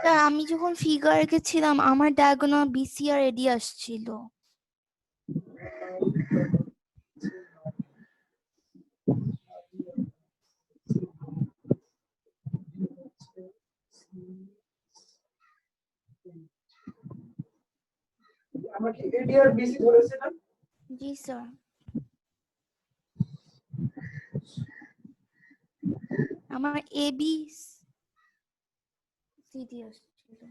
Sir আমি যখন figure এঁকেছিলাম আমার ডায়াগোনাল বিসি আর এডি আসছিল। আমরা কি এডি আর বিসি ধরেছি না? জি স্যার। আমার এবি সিডি আসছিল।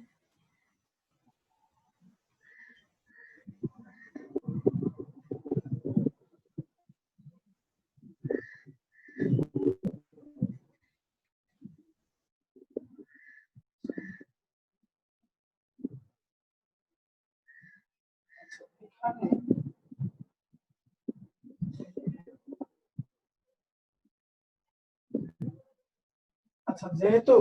আচ্ছা যেহেতু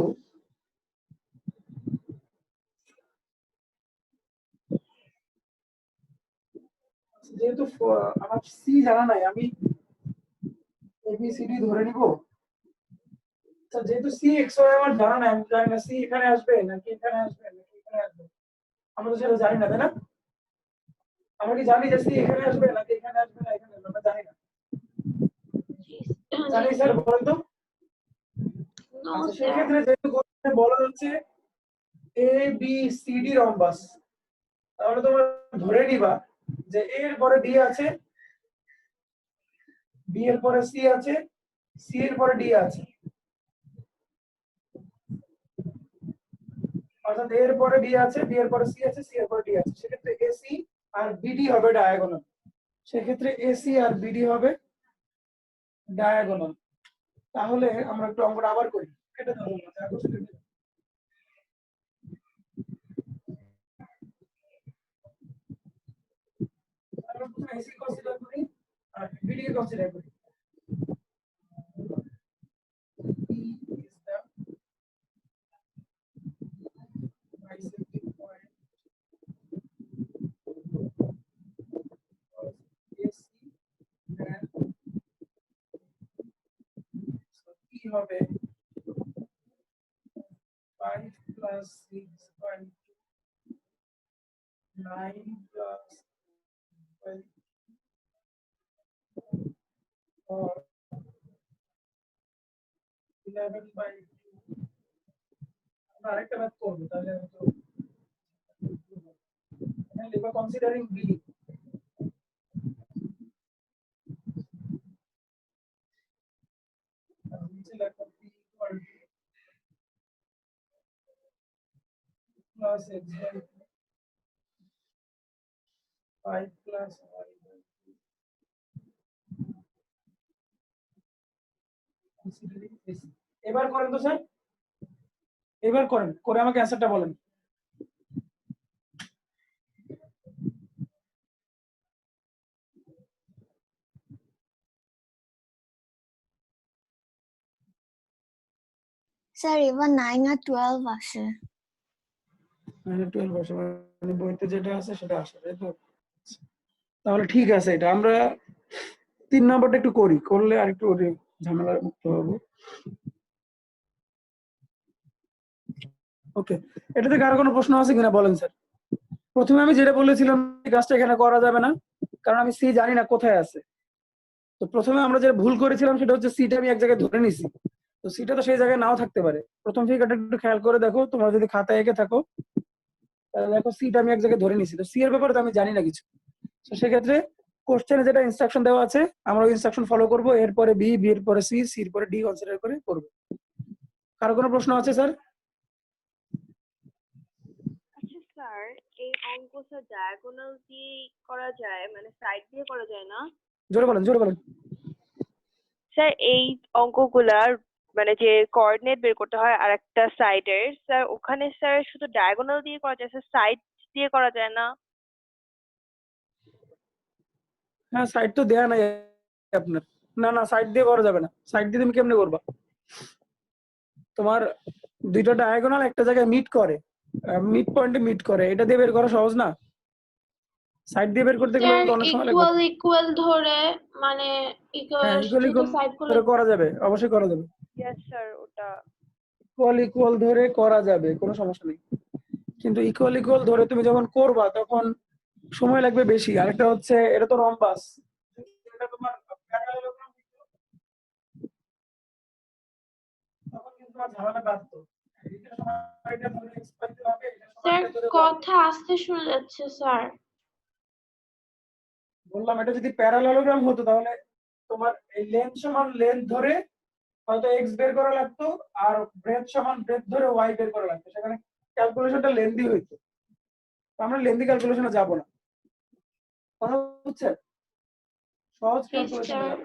আমার সি জানা নাই, আমি এবিসিডি ধরে নিব। আচ্ছা যেহেতু সি এক্স ওয়াই আমার জানা নাই, আমি জানি না সি এখানে আসবে নাকি এখানে আসবে নাকি এখানে আসবে, আমরা তো সেটা জানি না, তাই না? আমরা কি জানি যে সি এখানে আসবে নাকি এখানে আসবে না এখানে আসবে, আমরা জানি না। জানি স্যার, বলেন তো। আচ্ছা সেই ক্ষেত্রে যেহেতু কোশ্চেনে বলা হচ্ছে এ বি সি ডি রম্বাস, তাহলে তোমরা ধরে নিবা যে এ এর পরে ডি আছে, বি এর পরে সি আছে, সি এর পরে ডি আছে, অর্থাৎ এ এর পরে বি আছে, বি এর পরে সি আছে, সি এর পরে ডি আছে। সেক্ষেত্রে এসি আর বিডি হবে ডায়াগোনাল। সেক্ষেত্রে এসি আর বিডি হবে ডায়াগোনাল। তাহলে আমরা একটু অঙ্কটা আবার করি, কেটে ধরুন এসি কনসিডার করি আর বিডি কনসিডার করি। হবে 5 plus 6.9 plus 11/2। আমরা আরেকটা ম্যাথ করবো, তাহলে তো এখানে লিখবো কনসিডারিং বি, নিচে লিখবো B equal to plus x by 5 plus y by 2 considering AC. এবার করেন তো স্যার, এবার করেন, করে আমাকে অ্যান্সারটা বলেন। স্যার এবার 9 আর 12 আসে। 9 আর 12 আসে, মানে বইতে যেটা আছে সেটা আসে, তাই তো? তাহলে ঠিক আছে, এটা আমরা 3 নম্বরটা একটু করি, করলে আর একটু ঝামেলা মুক্ত হবো। ওকে, এটা থেকে আর কোনো প্রশ্ন আছে কিনা বলেন স্যার। প্রথমে আমি যেটা বলেছিলাম এই কাজটা এখানে করা যাবে না, কারণ আমি সি জানি না কোথায় আছে। তো প্রথমে আমরা যে ভুল করেছিলাম সেটা হচ্ছে সিটা আমি এক জায়গায় ধরে নিছি, তো সিটা তো সেই জায়গায় নাও থাকতে পারে। প্রথম ফিগারটা একটু খেয়াল করে দেখো, তোমরা যদি খাতায় এঁকে থাকো তাহলে দেখো সিটা আমি এক জায়গায় ধরে নিছি, তো সি এর ব্যাপারে তো আমি জানি না কিছু। তো সেক্ষেত্রে কোশ্চেনে যেটা ইনস্ট্রাকশন দেওয়া আছে আমরা ওই ইনস্ট্রাকশন ফলো করবো, এরপরে বি, বি এর পরে সি, সি এর পরে ডি কনসিডার করে করবো। কারো কোনো প্রশ্ন আছে স্যার? আচ্ছা স্যার, এই অঙ্কটা ডায়াগোনাল দিয়ে করা যায়, মানে সাইড দিয়ে করা যায় না? জোরে বলেন, জোরে বলেন। স্যার এই অঙ্কগুলার মানে যে কোঅর্ডিনেট বের করতে হয় আর একটা সাইডের, স্যার ওখানে স্যার শুধু ডায়াগোনাল দিয়ে করা যায়, স্যার সাইড দিয়ে করা যায় না? হ্যাঁ, সাইড তো দেয়া নাই আপনার। না না, সাইড দিয়ে করা যাবে না। সাইড দিয়ে তুমি কেমনে করবা? তোমার দুইটা ডায়াগোনাল একটা জায়গায় মিট করে, মিড পয়েন্টে মিট করে, এটা দিয়ে বের করা সহজ না। সাইড দিয়ে বের করতে গেলে তো অনেক সময় লাগবে। ইকুয়াল ইকুয়াল ধরে মানে হ্যাঁ, ইকুয়াল দুটো ইকুয়াল সাইড করে করা যাবে, অবশ্যই করা যাবে। ইয়েস স্যার, ওটা ইকুয়াল ইকুয়াল ধরে করা যাবে, কোনো সমস্যা নেই, কিন্তু ইকুয়াল ইকুয়াল ধরে তুমি যখন করবা তখন সময় লাগবে বেশি। আরেকটা হচ্ছে এটা তো রম্বাস, এটা তোমার parallelogram দিত, তখন কিন্তু তোমার ঝামেলা বাড়তো। এটা সময়টা ধরে x পাইতে হবে, এটা স্যার সময়টা ধরে কথা আস্তে শোনা যাচ্ছে স্যার। বললাম এটা যদি প্যারালেলোগ্রাম হতো তাহলে তোমার এই লেন্থ সমান লেন্থ ধরে হয়তো x বের করা লাগতো, আর ব্রেথ সমান ব্রেথ ধরে y বের করা লাগতো, সেখানে ক্যালকুলেশনটা লেন্দি হইতো। তো আমরা লেন্দি ক্যালকুলেশনে যাব না, কথা হচ্ছে সহজ প্লিজ ক্যালকুলেশনে স্যার। যাব।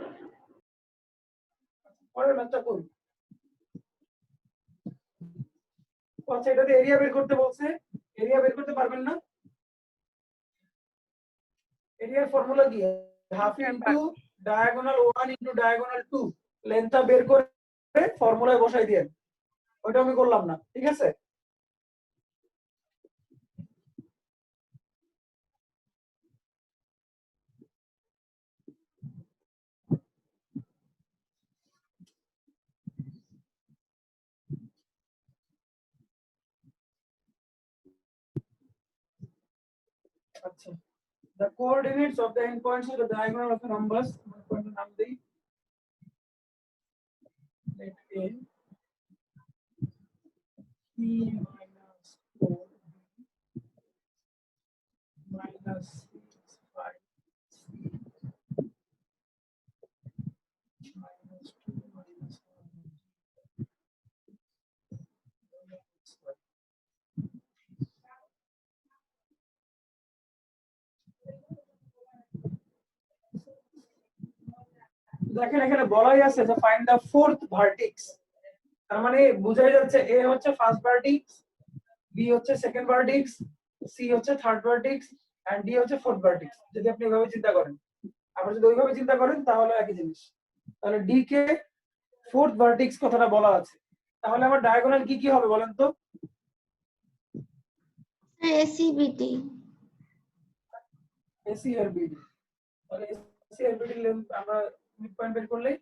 পরের ম্যাথটা করব। আচ্ছা, এটাতে এরিয়া বের করতে বলছে, এরিয়া বের করতে পারবেন না? এরিয়ার ফর্মুলা কি? Half into diagonal 1 into diagonal 2, লেন্থটা বের করে ফর্মুলায় বসাই দিয়েন। ওইটা আমি করলাম না, ঠিক আছে? আচ্ছা, the coordinates of the endpoints of the diagonal of the numbers, নাম দেই, let a p minus 4 minus 6 5 c minus 2 minus 1. দেখেন এখানে বলাই আছে যে ফাইন্ড দা ফোর্থ ভার্টেক্স, তার মানে বোঝাই যাচ্ছে এ হচ্ছে ফার্স্ট ভার্টেক্স, বি হচ্ছে সেকেন্ড ভার্টেক্স, সি হচ্ছে থার্ড ভার্টেক্স এন্ড ডি হচ্ছে ফোর্থ ভার্টেক্স। যদি আপনি এভাবে চিন্তা করেন, আবার যদি ওইভাবে চিন্তা করেন তাহলে একই জিনিস। তাহলে ডি কে ফোর্থ ভার্টেক্স কথাটা বলা আছে, তাহলে আমার ডায়াগোনাল কি কি হবে বলেন তো? এসিবিটি। এসি আর বিডি। তাহলে এসি আর বিডি লেন্থ আমরা মিড পয়েন্ট বের করলেই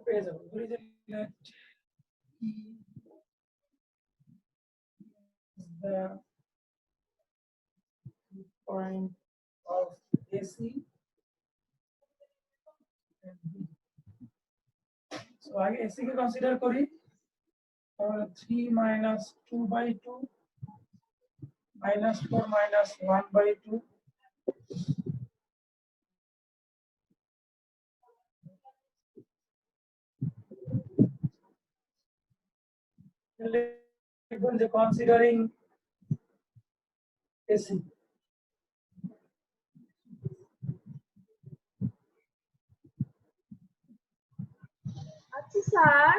পেয়ে যাবো। ধরি যে let E the point of AC and B. So আগে AC কে কনসিডার করি, তাহলে 3 minus 2/2 minus 4 minus 1/2 লিখবেন যে কনসিডারিং AC। আচ্ছা স্যার,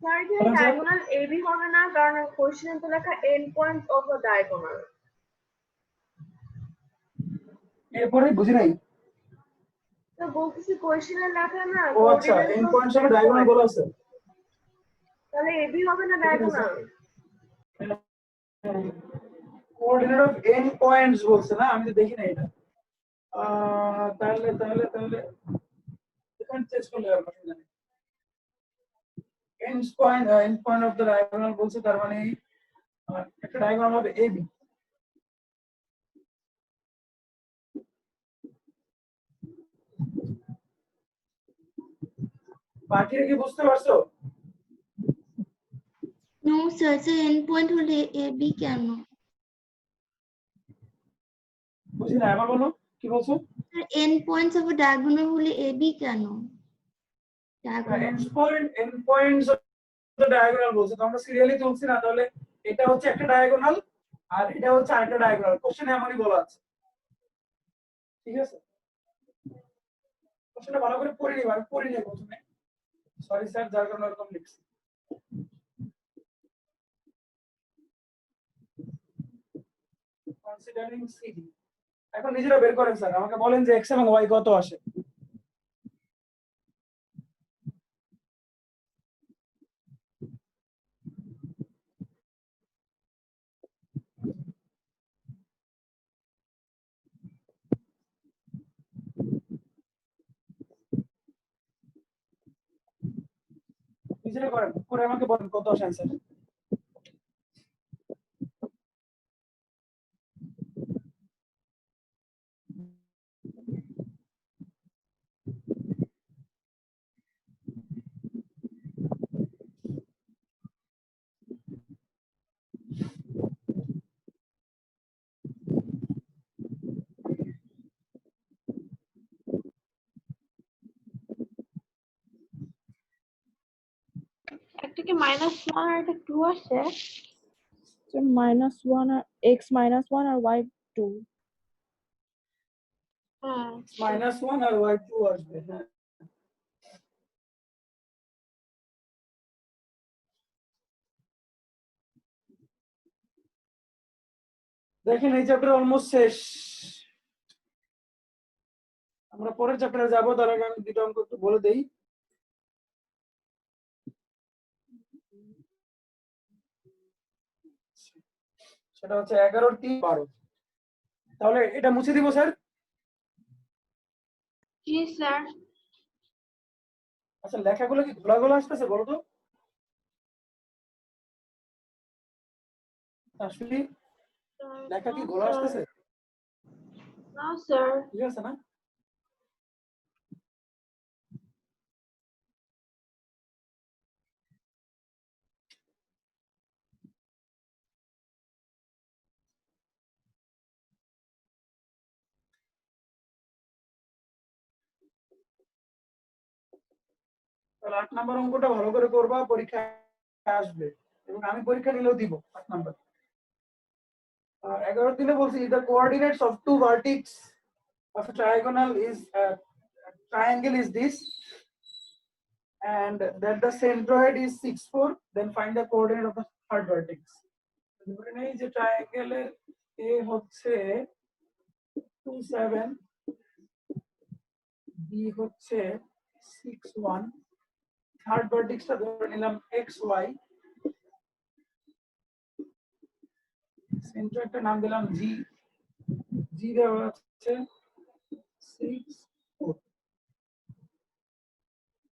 স্যার এখানে বলেন স্যার। ডায়াগোনাল এবি হবে না, কারণ কোশ্চেনে তো লেখা end point of a diagonal. এরপরে বুঝি নাই। তো বলতেছি কোশ্চেনে লেখা না ও আচ্ছা, এন্ড পয়েন্ট সহ ডায়াগোনাল বলা আছে। তাহলে এবি হবে না diagonal? Coordinate of and points বলছে না, আমি তো দেখি না এটা। তাহলে তাহলে তাহলে এখানে চেঞ্জ করলে হবে, অসুবিধা নেই। End point of the diagonal বলছে, তার মানে একটা ডায়াগোনাল হবে এবি। বাকিরা কি বুঝতে পারছো? নো স্যার, এন্ড পয়েন্ট হলে এবি কেন? বুঝি না, আবার বলো কি বলছো? Sir and points off diagonal হলে এবি কেন? Diagonal and points of the diagonal বলছে, তো আমরা সিরিয়ালি তুলছি না, তাহলে এটা হচ্ছে একটা ডায়াগোনাল আর এটা হচ্ছে আরেকটা ডায়াগোনাল, কোশ্চেনে এমনই বলা আছে, ঠিক আছে? কোশ্চেনটা ভালো করে পড়ে নিবা, আমি পড়ি নিই প্রথমে, সরি স্যার যার কারণে এরকম লিখছি। কনসিডারিং সিডি, এখন নিজেরা বের করেন স্যার, আমাকে বলেন যে এক্স এবং ওয়াই কত আসে। নিজেরা করেন, করে আমাকে বলেন কত আসে অ্যান্সার। একটা কি -1 আর একটা 2 আছে? -1 আর x-1 আর y2। হ্যাঁ -1 আর y2 আসবে। হ্যাঁ, দেখেন এই চ্যাপ্টার অলমোস্ট শেষ। আমরা পরের চ্যাপ্টারে যাবো, তার আগে আমি দুটো অঙ্ক একটু বলে দেই। সেটা হচ্ছে 11, 3, 12। তাহলে এটা মুছে দিব স্যার। জি স্যার। আচ্ছা, লেখাগুলো কি ঘোলা ঘোলা আসতেছে বলো তো? আসলে লেখা কি ঘোলা আসতেছে? না স্যার। ঠিক আছে না? তাহলে 8 নম্বর অঙ্কটা ভালো করে করবা, পরীক্ষা আসবে এবং আমি পরীক্ষা নিলেও দিব 8 নম্বর। 11 দিনে বলছি the coordinates of two vertex of a triangle is this, and that the centroid is 6, 4, then find the coordinate of the third vertex. ধরে নেই যে ট্রায়াঙ্গেলের a হচ্ছে 2, 7, b হচ্ছে 6, 1, থার্ড ভার্টেক্সটা ধরে নিলাম xy, সেন্টারটা নাম দিলাম g, দেওয়া হচ্ছে 6, 4।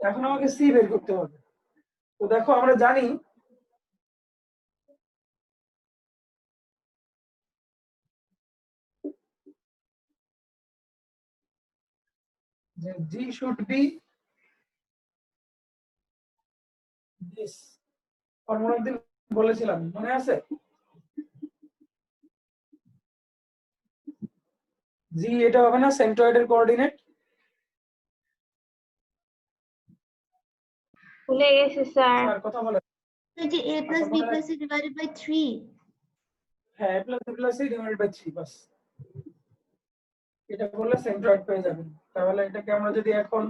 এখন আমাকে c বের করতে হবে। তো দেখো আমরা জানি যে g should be this, formula দিন বলেছিলাম, মনে আছে? g এটা হবে না সেন্ট্রয়েডের কোঅর্ডিনেট? ভুলে গেছি স্যার। স্যার কথা বলে। যে a plus b plus c divided by 3। হ্যাঁ, a plus b plus c divided by 3 বাস। এটা করলে সেন্ট্রয়েড পেয়ে যাবেন। তাহলে এটাকে আমরা যদি এখন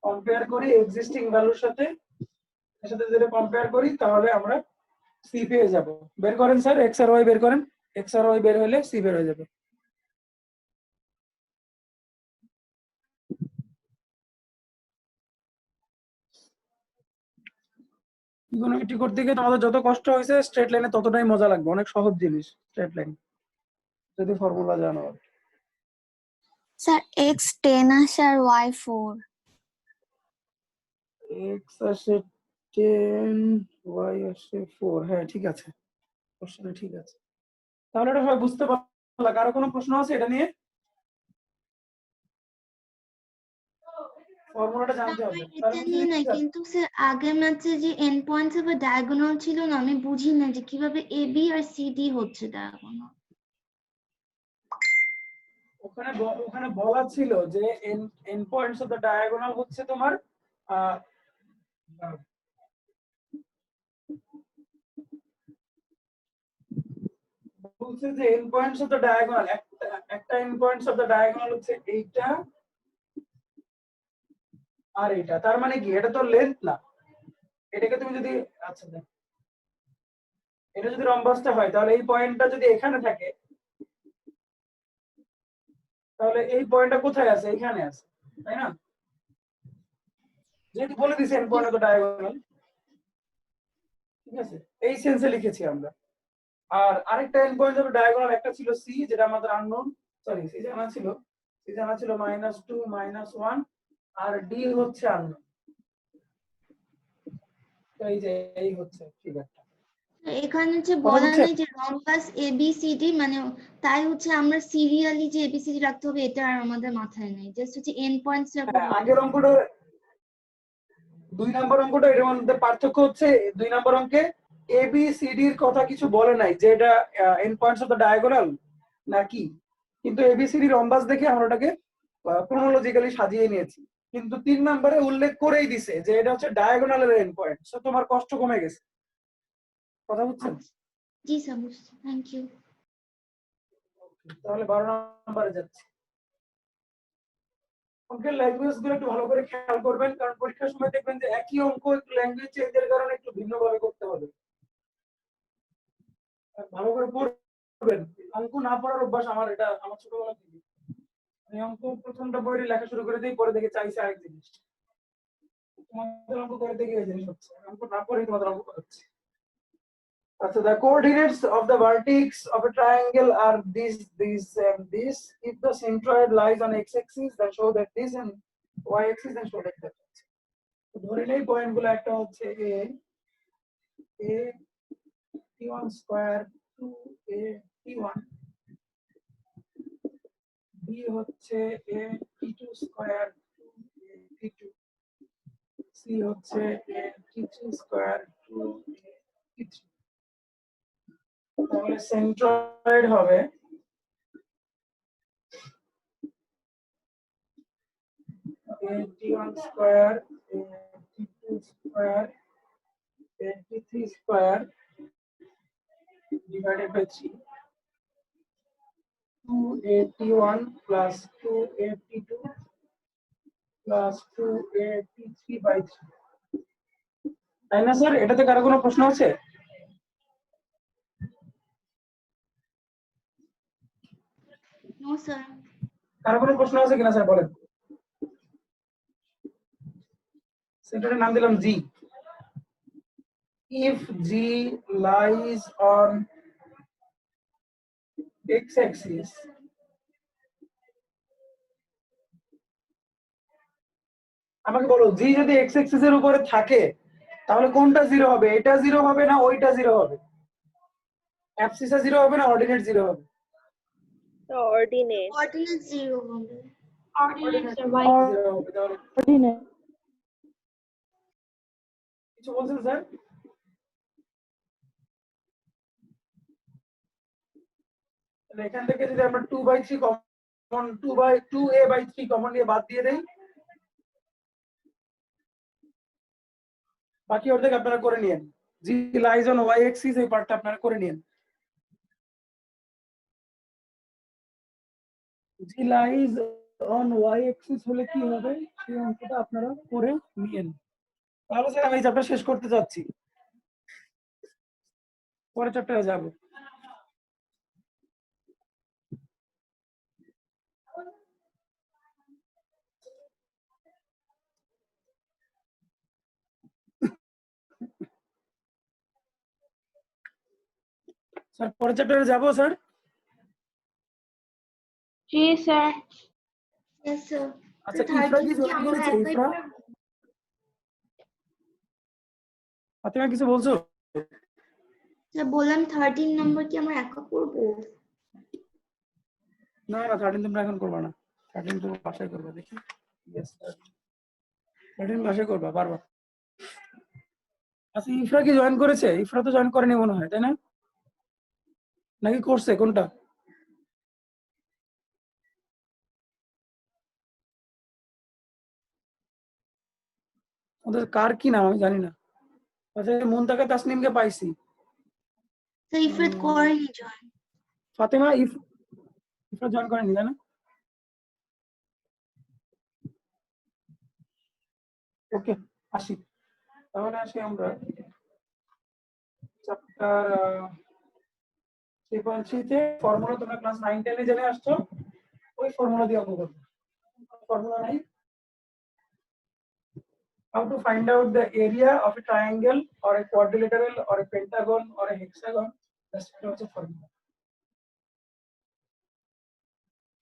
কম্পেয়ার করি এক্সিস্টিং ভ্যালুর সাথে, এর সাথে যদি কম্পেয়ার করি তাহলে আমরা c পেয়ে যাব। বের করেন স্যার, x আর y বের করেন। x আর y বের হলে c বের হয়ে যাবে। ত্রিকোণমিতি করতে গিয়ে তোমাদের যত কষ্ট হয়েছে স্ট্রেট লাইনে ততটাই মজা লাগবে, অনেক সহজ জিনিস স্ট্রেট লাইন যদি ফর্মুলা জানো। স্যার x 10 আসে আর y 4। x আসে 10, y আসে 4। হ্যাঁ ঠিক আছে, কোশ্চেনে ঠিক আছে। তাহলে এটা সবাই বুঝতে পারলা? কারো কোনো প্রশ্ন আছে এটা নিয়ে? ফর্মুলাটা জানতে হবে। এটা নিয়ে না, কিন্তু স্যার আগের ম্যাচে যে এন্ড পয়েন্টস অফ ডায়াগোনাল ছিল না, আমি বুঝি না যে কিভাবে এ বি আর সি ডি হচ্ছে ডায়াগোনাল। ওখানে বলা ছিল যে end points of the diagonal হচ্ছে তোমার বলছে যে end points of the diagonal, একটা end points of the diagonal হচ্ছে এইটা আর এটা। তার মানে কি, এটা তো লেন্থ না, এটাকে তুমি যদি, আচ্ছা দেখ, এটা যদি রম্বাসটা হয় তাহলে এই পয়েন্টটা যদি এখানে থাকে তাহলে এই পয়েন্টটা কোথায় আছে? এখানে আছে, তাই না? যেহেতু বলে দিছি end point of the diagonal, ঠিক আছে, এই সেন্সে লিখেছি আমরা। আর আরেকটা এন্ড পয়েন্ট অফ ডায়াগোনাল একটা ছিল সি, যেটা আমাদের আননোন, সরি সি জানা ছিল, -2, -1, আর ডি হচ্ছে আননোন। তো এই যে এই হচ্ছে ফিগারটা। এখানে হচ্ছে কথা বলা বুঝছেন? নেই যে রম্বাস ABCD, মানে তাই হচ্ছে আমরা সিরিয়ালি যে ABCD রাখতে হবে এটা আর আমাদের মাথায় নেই, জাস্ট হচ্ছে এন্ড পয়েন্টস রাখবো। হ্যাঁ, আগের অঙ্কটা 2 নম্বর অঙ্কটা এর মধ্যে পার্থক্য হচ্ছে 2 নম্বর অঙ্কে ABCD এর কথা কিছু বলে নাই যে এটা and points of the diagonal নাকি, কিন্তু ABCD রম্বাস দেখে আমরা ওটাকে ক্রোনোলজিক্যালি সাজিয়ে নিয়েছি, কিন্তু 3 নম্বরে উল্লেখ করেই দিছে যে এটা হচ্ছে ডায়াগোনালের এন্ড পয়েন্ট। সো তোমার কষ্ট কমে গেছে। কথা বুঝছেন? জি স্যার, বুঝছি, থ্যাংক ইউ। তাহলে 12 নম্বরে যাচ্ছি। অঙ্কের ল্যাঙ্গুয়েজ গুলো একটু ভালো করে খেয়াল করবেন, কারণ পরীক্ষার সময় দেখবেন যে একই অঙ্ক একটু ল্যাঙ্গুয়েজ চেঞ্জের কারণে একটু ভিন্নভাবে করতে হবে। ভালো করে পড়বেন। অঙ্ক না পড়ার অভ্যাস আমার, এটা আমার ছোটবেলা থেকে। আমি অঙ্ক প্রথমটা বইয়ে লেখা শুরু করে দিই, পরে দেখে চাইছে আরেক জিনিস। তোমাদের অঙ্ক করে দেখে এই জিনিস হচ্ছে, অঙ্ক না পড়ে তোমাদের অঙ্ক করাচ্ছে। So the coordinates of the vertex of a triangle are this, and this. If the centroid lies on x-axis, then show that this, and y-axis, then show that that. ধরে নেই পয়েন্ট গুলো একটা হচ্ছে a t1 square 2a t1, b হচ্ছে a t2 square 2a t2, c হচ্ছে a t3 square 2a t3। তাহলে centroid হবে a1 square a2 square a3 square divided by 3, 2a1 plus 2a2 plus 2a3 by 3। তাই না sir? এটাতে কারো কোনো প্রশ্ন আছে? No sir. কারো কোনো প্রশ্ন আছে কিনা স্যার বলেন। সেন্টারের নাম দিলাম জি। If G lies on x-axis, আমাকে বলো জি যদি x-axis এর উপরে থাকে তাহলে কোনটা জিরো হবে? এটা জিরো হবে না ওইটা জিরো হবে? অ্যাবসিসা জিরো হবে না অর্ডিনেট জিরো হবে? অর্ডিনেট। অর্ডিনেট 0 হবে। Ordinate sir, y. জিরো হবে। তাহলে Ordinate. কিছু বলছেন স্যার? তাহলে এখান থেকে যদি আমরা 2/3 কমন 2a/3 কমন নিয়ে বাদ দিয়ে দেই, বাকি অর্ধেক আপনারা করে নিয়েন। জি লাইজ অন ওয়াই এক্সিস এই পার্টটা আপনারা করে নিয়েন। জি লাইজ অন ওয়াই এক্সিস হলে কি হবে সেই অঙ্কটা আপনারা করে নিয়েন। তাহলে স্যার আমি এই চ্যাপ্টার শেষ করতে যাচ্ছি, পরের চ্যাপ্টারে যাব। স্যার পরের চ্যাপ্টারে যাব sir. G sir. Yes sir. আচ্ছা তো ইফরা 13 কি কি জয়েন আমরা করেছে? একবারই ইফরা, পড়বো? ফাতিমা কিছু বলছো? স্যার বললাম 13 নম্বর কি আমরা একা পড়বো? না না 13 তোমরা এখন করবা না, 13 তো বাসায় করবা। দেখি ইয়েস 13 বাসায় করবা পারবা। আচ্ছা ইফরা কি জয়েন করেছে? ইফরা তো জয়েন করেনি মনে হয়, তাই না? নাকি করছে কোনটা? ওদের কার কি নাম আমি জানি না। আচ্ছা মুনতাকা তাসনিমকে পাইছি। স্যার ইফরাত করেনি জয়েন। ফাতেমা ইফরা জয়েন করেনি তাই না? ওকে আসি, তাহলে আসি আমরা চ্যাপ্টার 3.3 তে। ফর্মুলা তোমরা ক্লাস 9-10 এ জেনে আসছো, ওই ফর্মুলা দিয়ে অঙ্ক করবে। ফর্মুলা নাই, how to find out the area of a triangle or a quadrilateral or a pentagon or a hexagon, that's হচ্ছে ফর্মুলা।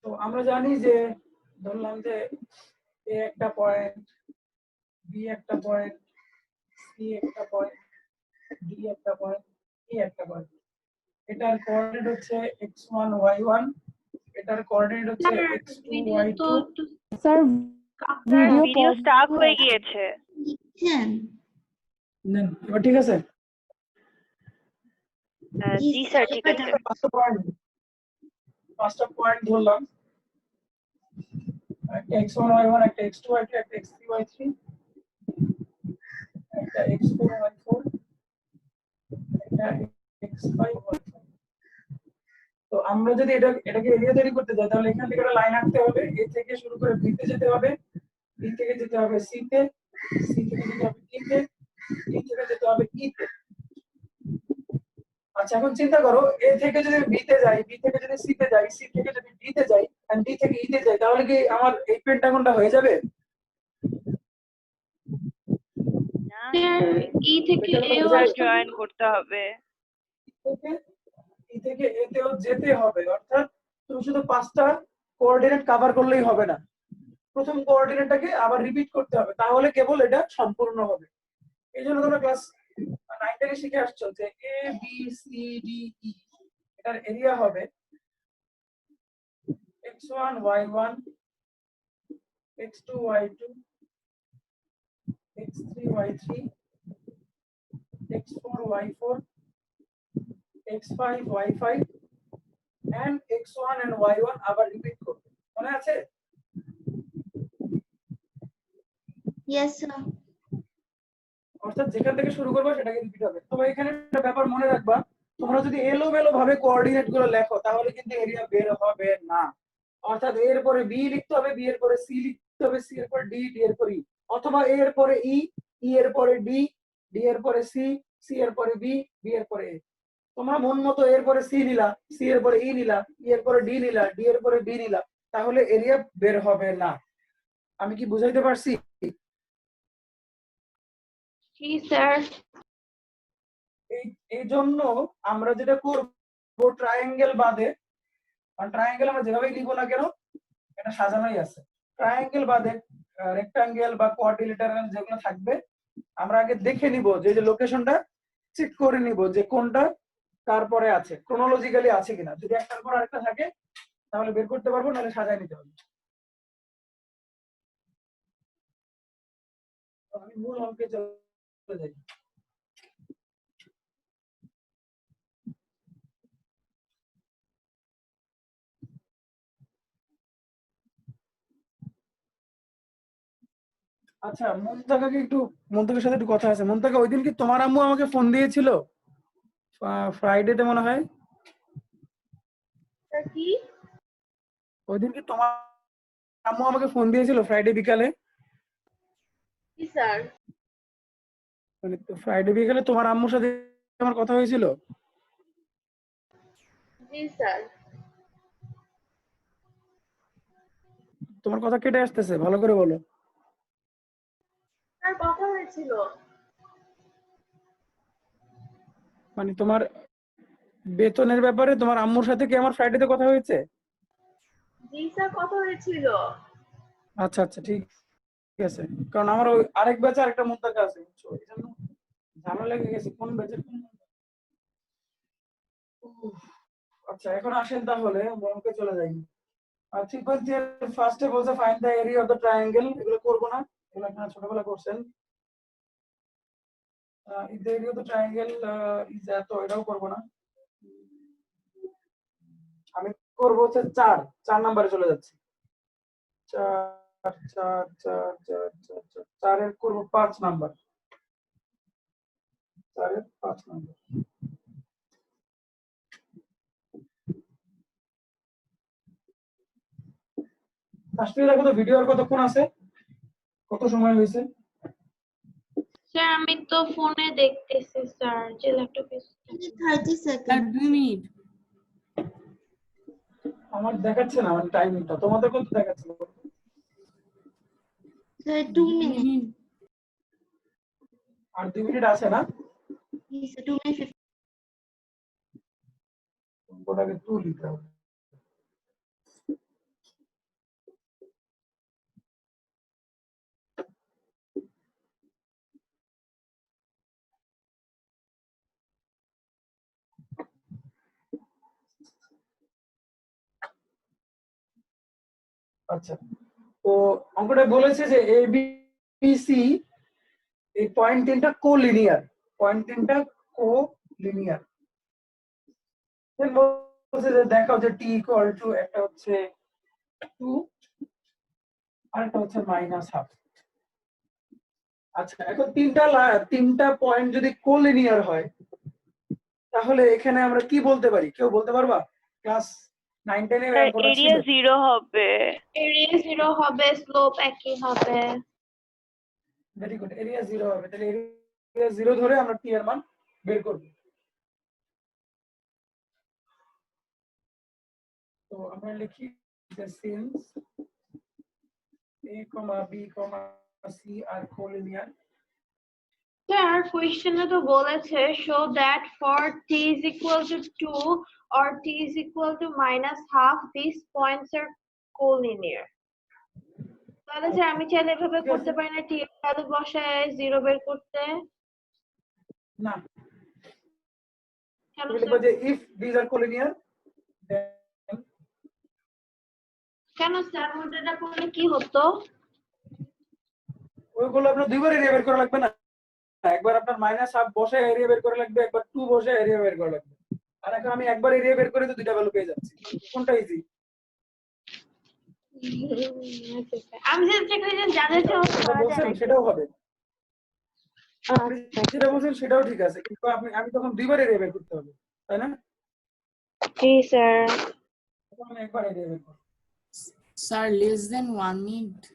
তো আমরা জানি যে ধরলাম যে এ একটা পয়েন্ট, বি একটা পয়েন্ট, সি একটা পয়েন্ট, ডি একটা পয়েন্ট, ই একটা পয়েন্ট। এটার কোঅর্ডিনেট হচ্ছে x1 y1, এটার কোঅর্ডিনেট হচ্ছে Sir, x2 video y2। তো Sir, sir video video pause stuck হয়ে হয়ে আছে। গিয়েছে। লিখছেন? নেন, এবার ঠিক আছে? জি স্যার ঠিক এবার আছে। পাঁচটা পয়েন্ট ধরলাম, একটা x1 y1, একটা x2 y2, একটা x3 y3, একটা x4 y4, একটা x5 y5। তো আমরা যদি এটাকে এরিয়া তৈরি করতে যাই, তাহলে এখান থেকে একটা লাইন আঁকতে হবে, এ থেকে শুরু করে বি তে যেতে হবে, বি থেকে যেতে হবে সি তে, সি থেকে যেতে হবে ডি তে, ডি থেকে যেতে হবে ই তে। আচ্ছা, এখন চিন্তা করো, এ থেকে যদি বি তে যাই, বি থেকে যদি সি তে যাই, সি থেকে যদি ডি তে যাই, আর ডি থেকে ই তে যাই, তাহলে কি আমার এই পেন্টাগনটা হয়ে যাবে? না স্যার ই থেকে এটা তো এও বোঝা আসতে জয়েন করতে হবে। থেকে ই থেকে এ তেও যেতে হবে, অর্থাৎ তুমি শুধু পাঁচটা কোঅর্ডিনেট কভার করলেই হবে না, প্রথম কোঅর্ডিনেটটাকে আবার রিপিট করতে হবে, তাহলে কেবল এটা সম্পূর্ণ হবে। এই জন্য তোমরা ক্লাস 9 থেকে শিখে আসছো যে A B C D E, এটার এরিয়া হবে x1 y1, x2 y2, x3 y3, x4 y4, x5 y5 and x1 and y1 আবার রিপিট করবে, মনে আছে? Yes sir. অর্থাৎ যেখান থেকে শুরু করবে সেটাকে রিপিট হবে। তবে এখানে একটা ব্যাপার মনে রাখবা, তোমরা যদি এলোমেলো ভাবে কোঅর্ডিনেট গুলো লেখো, তাহলে কিন্তু এরিয়া বের হবে না। অর্থাৎ এর পরে বি লিখতে হবে, বি এর পরে সি লিখতে হবে, সি এর পরে ডি, ডি এর পরে ই, অথবা এ এর পরে ই, ই এর পরে ডি, ডি এর পরে সি, সি এর পরে বি, বি এর পরে এ। তোমরা মন মতো এর পরে সি নিলা, সি এর পরে ই নিলা, ই এর পরে ডি নিলা, ডি এর পরে বি নিলা, তাহলে এরিয়া বের হবে না। আমি কি বুঝাইতে পারছি? জি স্যার। এই জন্য আমরা যেটা করবো, ট্রায়াঙ্গেল বাদে, ট্রায়াঙ্গেল আমরা যেভাবেই লিখবো না কেন, এটা সাজানোই আছে। ট্রায়াঙ্গেল বাদে রেক্টাঙ্গেল বা কোয়াড্রিলেটারাল যেগুলো থাকবে, আমরা আগে দেখে নিব যে লোকেশনটা চেক করে নিব যে কোনটা কার পরে আছে, ক্রোনোলজিক্যালি আছে কিনা। যদি একটার পর আরেকটা থাকে তাহলে বের করতে পারবো, নাহলে সাজায় নিতে হবে। তো আমি মূল অঙ্কে চলে যাই। আচ্ছা, মন্তাকার সাথে একটু কথা আছে। মন্তাকা, ওই দিন কি তোমার আম্মু আমাকে ফোন দিয়েছিল? ফ্রাইডেতে মনে হয়। স্যার কি? ওই দিন কি তোমার আম্মু আমাকে ফোন দিয়েছিল ফ্রাইডে বিকালে? কি স্যার? মানে ফ্রাইডে বিকালে তোমার আম্মুর সাথে আমার কথা হয়েছিল? জি স্যার। তোমার কথা কেটে আসতেছে, ভালো করে বলো। স্যার কথা হয়েছিল। মানে তোমার বেতনের ব্যাপারে তোমার আম্মুর সাথে কি আমার ফ্রাইডেতে কথা হয়েছে? জি স্যার কথা হয়েছিল। আচ্ছা আচ্ছা, ঠিক আছে। কারণ আমার ওই আরেক ব্যাচে আরেকটা মুদ্দাকা আছে, বুঝছো, এই জন্য ঝামেলা লেগে গেছে কোন ব্যাচের কোন মুদ্দাকা। উফ, আচ্ছা, এখন আসেন তাহলে অঙ্কে চলে যাই। আর 3.3 এর ফার্স্টে বলছে find the area of the triangle, এগুলো করবো না, এগুলো আপনারা ছোটবেলা করছেন। If the area of the triangle is এত, এটাও করবো না। আমি করবো হচ্ছে 4 নাম্বারে চলে যাচ্ছি। 4 এর করবো 5 নাম্বার, 4 এর 5 নাম্বার। কাশ্মীর দেখো তো ভিডিও আর কতক্ষণ আছে, কত সময় হয়েছে? স্যার আমি তো ফোনে দেখতেছি স্যার, যে ল্যাপটপে। 30 সেকেন্ড। আমার দেখাচ্ছে না, মানে টাইমিংটা তোমাদের কত দেখাচ্ছে? Sir 2 minute. আর 2 মিনিট আছে না? Sir 2 minute. ওটাকে তুলি তাহলে। আচ্ছা, তো অঙ্কটা বলেছে যে এ বি সি এই পয়েন্ট তিনটা কোলিনিয়ার, পয়েন্ট তিনটা কোলিনিয়ার। বলছে যে দেখাও যে টি ইকুয়াল টু একটা হচ্ছে 2 আর একটা হচ্ছে -12। আচ্ছা, এখন তিনটা পয়েন্ট যদি কোলিনিয়ার হয় তাহলে এখানে আমরা কি বলতে পারি? কেউ বলতে পারবা? ক্লাস 9 10 এর স্যার অঙ্কটা ছিল। এরিয়া 0 হবে। এরিয়া 0 হবে, স্লোপ একই হবে। ভেরি গুড, এরিয়া 0 হবে। তাহলে এরিয়া 0 ধরে আমরা টি এর মান বের করব। তো আমরা লিখি যে since a, b, c are collinear, sir কোয়েশ্চেনে তো বলেছে show that for t is equal to 2 or t is equal to -half these points are collinear. তাহলে স্যার আমি চাইলে এভাবে ঠিক করতে আছে। পারি না, t এর ভ্যালু বসায় 0 বের করতে? না, কেন তুমি স্যার? লিখবা যে if these are collinear then কেন স্যার উল্টাটা করলে কি হতো? ওইগুলো আপনার দুইবার এরিয়া বের করা লাগবে না? একবার আপনার -half বসে এরিয়া বের করা লাগবে, একবার 2 বসে এরিয়া বের করা লাগবে। আর এখন আমি একবার এরিয়া বের করে তো দুইটা ভ্যালু পেয়ে যাচ্ছি। কোনটা ইজি? আমি যেটা জানতে চাচ্ছি যেটা বলছেন সেটাও হবে। আপনি যেটা বলছেন সেটাও ঠিক আছে, কিন্তু আমি তখন দুইবার এরিয়া বের করতে হবে, তাই না? জি স্যার। তখন আমি একবার এরিয়া বের করব। Sir, less than 1 minute.